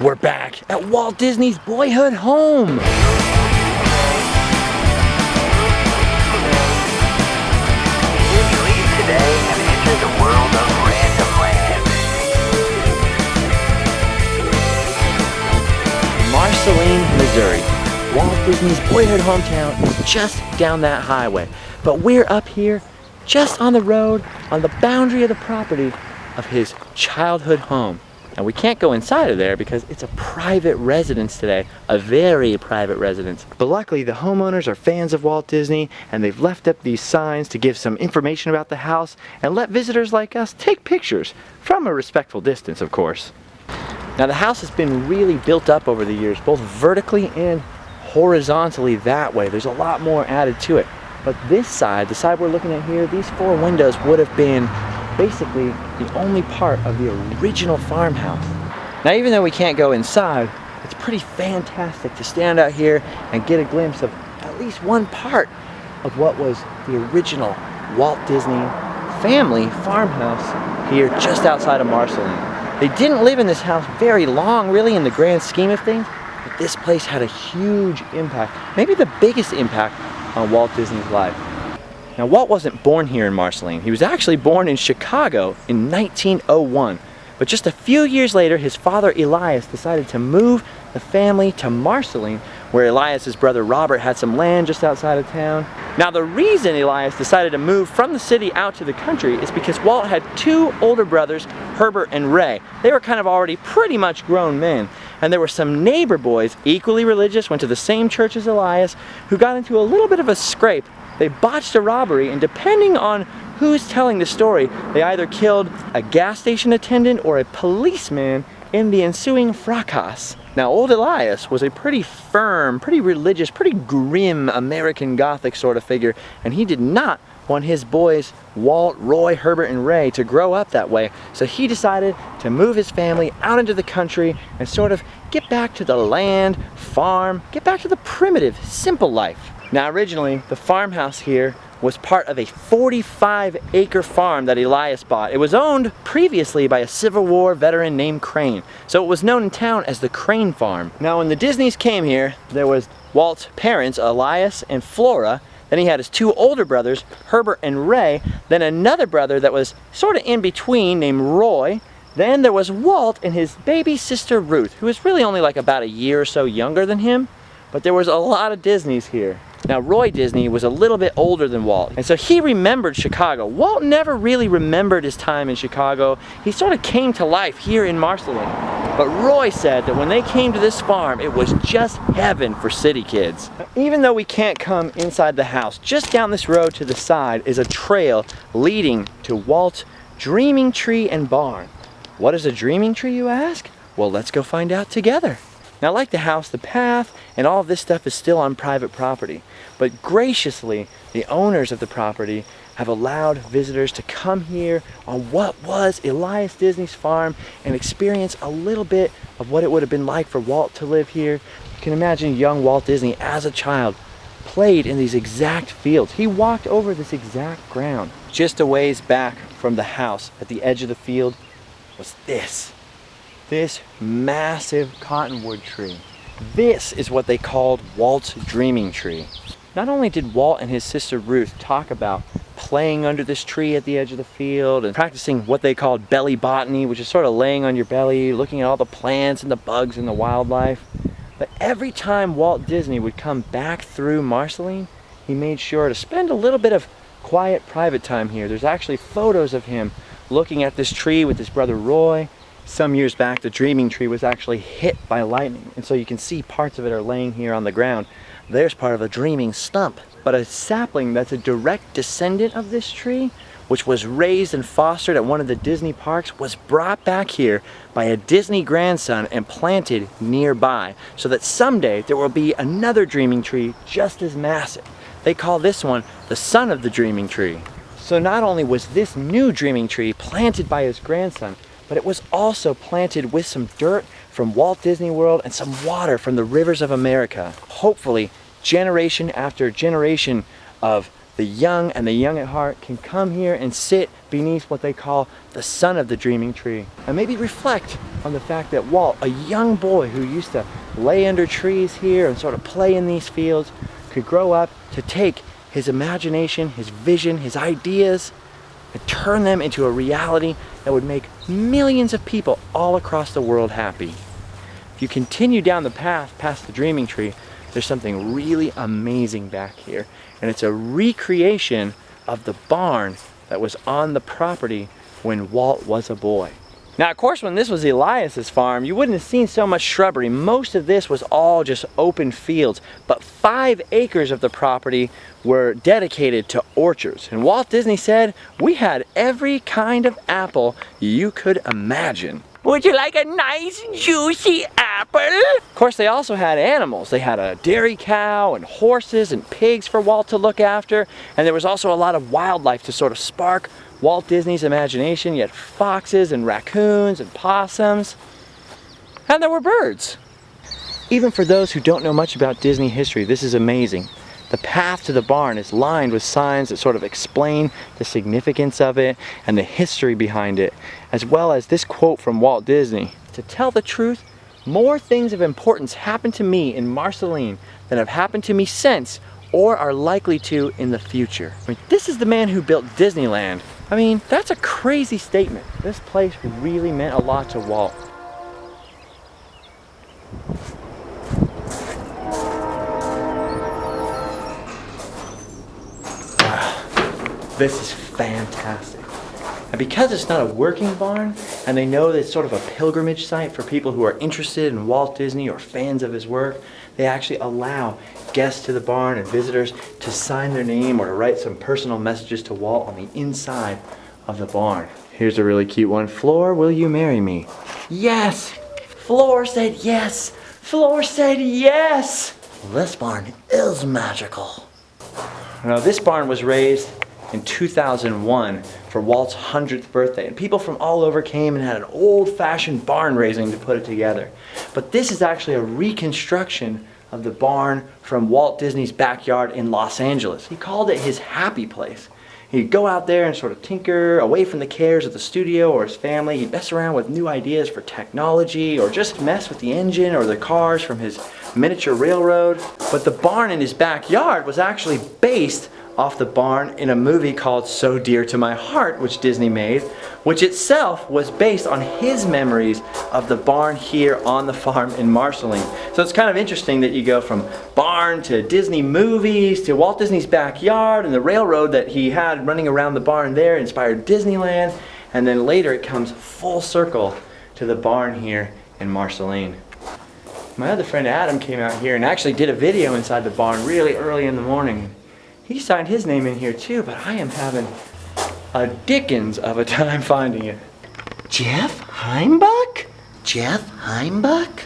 We're back at Walt Disney's Boyhood home. Leave today and enter the world of Randomland. Marceline, Missouri. Walt Disney's Boyhood hometown is just down that highway. But we're up here, just on the road, on the boundary of the property of his childhood home. And we can't go inside of there because it's a private residence today, a very private residence. But luckily the homeowners are fans of Walt Disney and they've left up these signs to give some information about the house and let visitors like us take pictures from a respectful distance, of course. Now the house has been really built up over the years, both vertically and horizontally that way. There's a lot more added to it. But this side, the side we're looking at here, these 4 windows would have been basically the only part of the original farmhouse. Now even though we can't go inside, it's pretty fantastic to stand out here and get a glimpse of at least one part of what was the original Walt Disney family farmhouse here just outside of Marceline. They didn't live in this house very long really in the grand scheme of things, but this place had a huge impact, maybe the biggest impact on Walt Disney's life. Now Walt wasn't born here in Marceline. He was actually born in Chicago in 1901. But just a few years later, his father Elias decided to move the family to Marceline, where Elias's brother Robert had some land just outside of town. Now the reason Elias decided to move from the city out to the country is because Walt had 2 older brothers, Herbert and Ray. They were kind of already pretty much grown men. And there were some neighbor boys, equally religious, went to the same church as Elias, who got into a little bit of a scrape. They botched a robbery, and depending on who's telling the story, they either killed a gas station attendant or a policeman in the ensuing fracas. Now old Elias was a pretty firm, pretty religious, pretty grim American Gothic sort of figure, and he did not want his boys, Walt, Roy, Herbert, and Ray, to grow up that way. So he decided to move his family out into the country and sort of get back to the land, farm, get back to the primitive, simple life. Now originally, the farmhouse here was part of a 45-acre farm that Elias bought. It was owned previously by a Civil War veteran named Crane, so it was known in town as the Crane Farm. Now when the Disneys came here, there was Walt's parents, Elias and Flora, then he had his 2 older brothers, Herbert and Ray, then another brother that was sort of in between named Roy, then there was Walt and his baby sister Ruth, who was really only like about a year or so younger than him, but there was a lot of Disneys here. Now Roy Disney was a little bit older than Walt, and so he remembered Chicago. Walt never really remembered his time in Chicago. He sort of came to life here in Marceline. But Roy said that when they came to this farm, it was just heaven for city kids. Even though we can't come inside the house, just down this road to the side is a trail leading to Walt's dreaming tree and barn. What is a dreaming tree, you ask? Well, let's go find out together. Now, like the house, the path and all of this stuff is still on private property, but graciously, the owners of the property have allowed visitors to come here on what was Elias Disney's farm and experience a little bit of what it would have been like for Walt to live here. You can imagine young Walt Disney as a child played in these exact fields. He walked over this exact ground. Just a ways back from the house at the edge of the field was this massive cottonwood tree. This is what they called Walt's dreaming tree. Not only did Walt and his sister Ruth talk about playing under this tree at the edge of the field and practicing what they called belly botany, which is sort of laying on your belly, looking at all the plants and the bugs and the wildlife, but every time Walt Disney would come back through Marceline, he made sure to spend a little bit of quiet private time here. There's actually photos of him looking at this tree with his brother Roy. Some years back, the dreaming tree was actually hit by lightning, and so you can see parts of it are laying here on the ground. There's part of a dreaming stump. But a sapling that's a direct descendant of this tree, which was raised and fostered at one of the Disney parks, was brought back here by a Disney grandson and planted nearby, so that someday there will be another dreaming tree just as massive. They call this one the son of the dreaming tree. So not only was this new dreaming tree planted by his grandson, but it was also planted with some dirt from Walt Disney World and some water from the rivers of America. Hopefully, generation after generation of the young and the young at heart can come here and sit beneath what they call the sun of the dreaming tree, and maybe reflect on the fact that Walt, a young boy who used to lay under trees here and sort of play in these fields, could grow up to take his imagination, his vision, his ideas, and turn them into a reality that would make millions of people all across the world happy. If you continue down the path past the dreaming tree, there's something really amazing back here. And it's a recreation of the barn that was on the property when Walt was a boy. Now, of course, when this was Elias's farm, you wouldn't have seen so much shrubbery. Most of this was all just open fields, but 5 acres of the property were dedicated to orchards. And Walt Disney said, we had every kind of apple you could imagine. Would you like a nice juicy apple? Of course, they also had animals. They had a dairy cow and horses and pigs for Walt to look after. And there was also a lot of wildlife to sort of spark Walt Disney's imagination. You had foxes and raccoons and possums. And there were birds. Even for those who don't know much about Disney history, this is amazing. The path to the barn is lined with signs that sort of explain the significance of it and the history behind it, as well as this quote from Walt Disney. To tell the truth, more things of importance happened to me in Marceline than have happened to me since or are likely to in the future. I mean, this is the man who built Disneyland. I mean, that's a crazy statement. This place really meant a lot to Walt. This is fantastic. And because it's not a working barn, and they know that it's sort of a pilgrimage site for people who are interested in Walt Disney or fans of his work, they actually allow guests to the barn and visitors to sign their name or to write some personal messages to Walt on the inside of the barn. Here's a really cute one. Flora, will you marry me? Yes! Flora said yes! Flora said yes! This barn is magical. Now, this barn was raised in 2001 for Walt's 100th birthday, and people from all over came and had an old-fashioned barn raising to put it together. But this is actually a reconstruction of the barn from Walt Disney's backyard in Los Angeles. He called it his happy place. He'd go out there and sort of tinker away from the cares of the studio or his family. He'd mess around with new ideas for technology or just mess with the engine or the cars from his miniature railroad. But the barn in his backyard was actually based off the barn in a movie called So Dear to My Heart, which Disney made, which itself was based on his memories of the barn here on the farm in Marceline. So it's kind of interesting that you go from barn to Disney movies to Walt Disney's backyard, and the railroad that he had running around the barn there inspired Disneyland, and then later it comes full circle to the barn here in Marceline. My other friend Adam came out here and actually did a video inside the barn really early in the morning. He signed his name in here too, but I am having a dickens of a time finding it. Jeff Heimbuck? Jeff Heimbuck?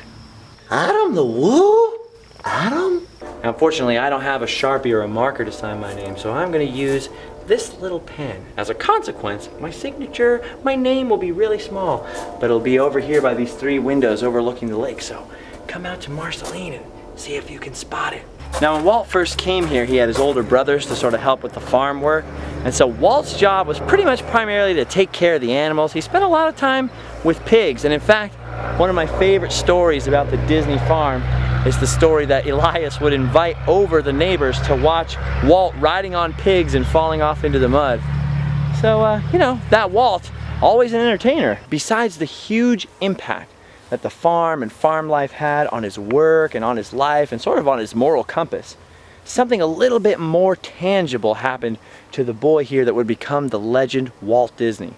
Adam the Woo? Adam? Now, unfortunately, I don't have a Sharpie or a marker to sign my name, so I'm going to use this little pen. As a consequence, my signature, my name will be really small, but it'll be over here by these 3 windows overlooking the lake, so come out to Marceline and see if you can spot it. Now, when Walt first came here, he had his older brothers to sort of help with the farm work. And so Walt's job was pretty much primarily to take care of the animals. He spent a lot of time with pigs. And in fact, one of my favorite stories about the Disney farm is the story that Elias would invite over the neighbors to watch Walt riding on pigs and falling off into the mud. So, you know, that Walt, always an entertainer. Besides the huge impact that the farm and farm life had on his work and on his life and sort of on his moral compass, something a little bit more tangible happened to the boy here that would become the legend Walt Disney.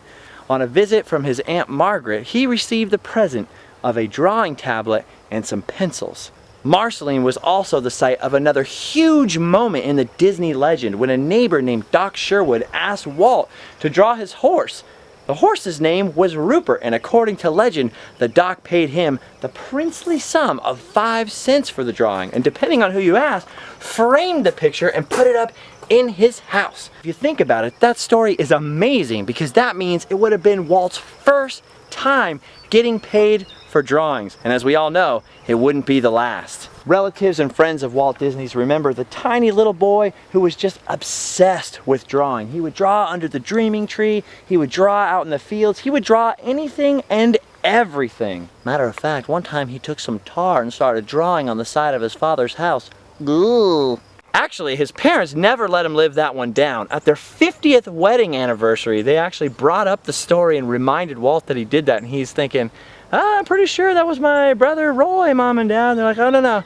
On a visit from his Aunt Margaret, he received the present of a drawing tablet and some pencils. Marceline was also the site of another huge moment in the Disney legend when a neighbor named Doc Sherwood asked Walt to draw his horse. The horse's name was Rupert, and according to legend, the doc paid him the princely sum of 5 cents for the drawing, and depending on who you ask, framed the picture and put it up in his house. If you think about it, that story is amazing because that means it would have been Walt's first time getting paid for drawings, and as we all know, it wouldn't be the last. Relatives and friends of Walt Disney's remember the tiny little boy who was just obsessed with drawing. He would draw under the dreaming tree, he would draw out in the fields, he would draw anything and everything. Matter of fact, one time he took some tar and started drawing on the side of his father's house. Ooh. Actually, his parents never let him live that one down. At their 50th wedding anniversary, they actually brought up the story and reminded Walt that he did that, and he's thinking, I'm pretty sure that was my brother Roy, Mom and Dad. They're like, oh, no,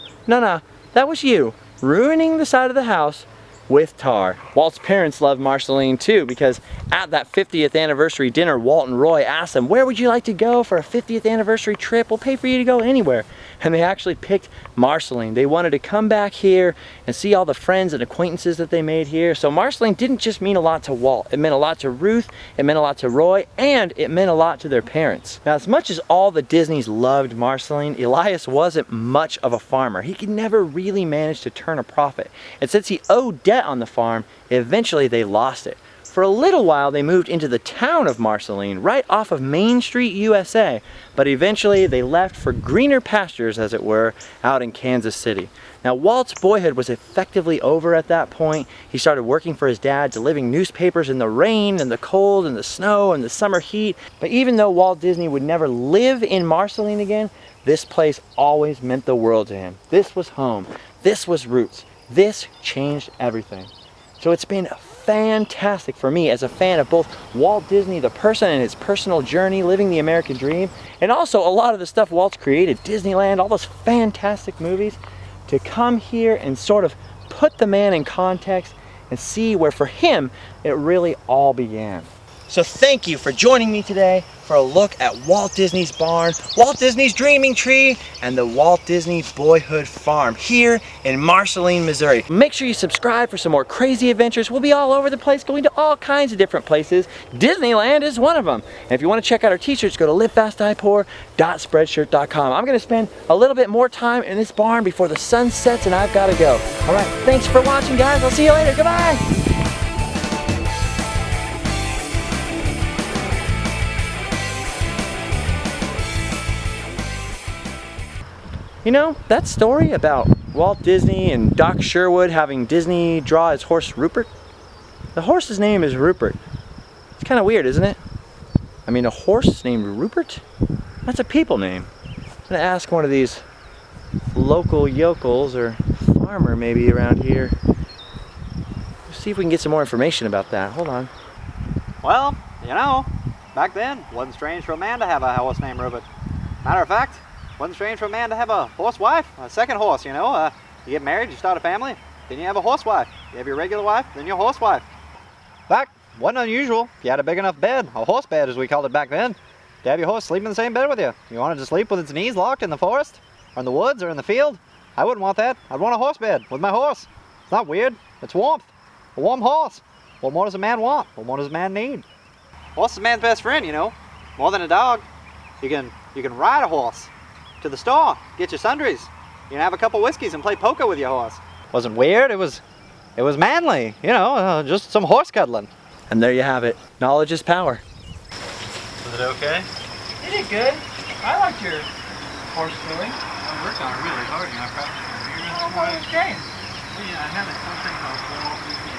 that was you, ruining the side of the house with tar. Walt's parents loved Marceline too, because at that 50th anniversary dinner, Walt and Roy asked them, where would you like to go for a 50th anniversary trip? We'll pay for you to go anywhere. And they actually picked Marceline. They wanted to come back here and see all the friends and acquaintances that they made here. So Marceline didn't just mean a lot to Walt. It meant a lot to Ruth, it meant a lot to Roy, and it meant a lot to their parents. Now, as much as all the Disneys loved Marceline, Elias wasn't much of a farmer. He could never really manage to turn a profit. And since he owed debt on the farm, eventually they lost it. For a little while, they moved into the town of Marceline, right off of Main Street, USA, but eventually they left for greener pastures, as it were, out in Kansas City. Now, Walt's boyhood was effectively over at that point. He started working for his dad, delivering newspapers in the rain and the cold and the snow and the summer heat. But even though Walt Disney would never live in Marceline again, this place always meant the world to him. This was home. This was roots. This changed everything. So it's been fantastic for me as a fan of both Walt Disney, the person, and his personal journey, living the American dream, and also a lot of the stuff Walt's created, Disneyland, all those fantastic movies, to come here and sort of put the man in context and see where for him it really all began. So thank you for joining me today for a look at Walt Disney's barn, Walt Disney's dreaming tree, and the Walt Disney Boyhood Farm here in Marceline, Missouri. Make sure you subscribe for some more crazy adventures. We'll be all over the place, going to all kinds of different places. Disneyland is one of them. And if you want to check out our t-shirts, go to LiveFastDiePoor.Spreadshirt.com. I'm going to spend a little bit more time in this barn before the sun sets and I've got to go. All right, thanks for watching, guys. I'll see you later. Goodbye. You know, that story about Walt Disney and Doc Sherwood having Disney draw his horse Rupert? The horse's name is Rupert. It's kind of weird, isn't it? I mean, a horse named Rupert? That's a people name. I'm gonna ask one of these local yokels or farmer maybe around here. See if we can get some more information about that. Hold on. Well, you know, back then, it wasn't strange for a man to have a horse named Rupert. Matter of fact, wasn't strange for a man to have a horse wife, a second horse, you know. You get married, you start a family, then you have a horse wife. You have your regular wife, then your horse wife. In fact, wasn't unusual if you had a big enough bed, a horse bed as we called it back then, to have your horse sleep in the same bed with you. You wanted to sleep with its knees locked in the forest, or in the woods, or in the field. I wouldn't want that. I'd want a horse bed with my horse. It's not weird, it's warmth. A warm horse. What more does a man want? What more does a man need? Horse is a man's best friend, you know. More than a dog. You can ride a horse to the store, get your sundries. You can have a couple whiskeys and play poker with your horse. Wasn't weird, it was manly, you know, just some horse cuddling. And there you have it. Knowledge is power. Was it okay? You did good. I liked your horse story. I worked on it really hard and I practiced. Oh, well, it was great. Yeah, I had something called Walt Disney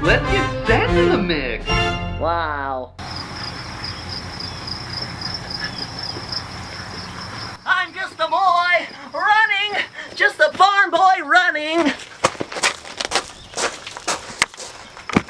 Let's get Santa in the mix. Wow.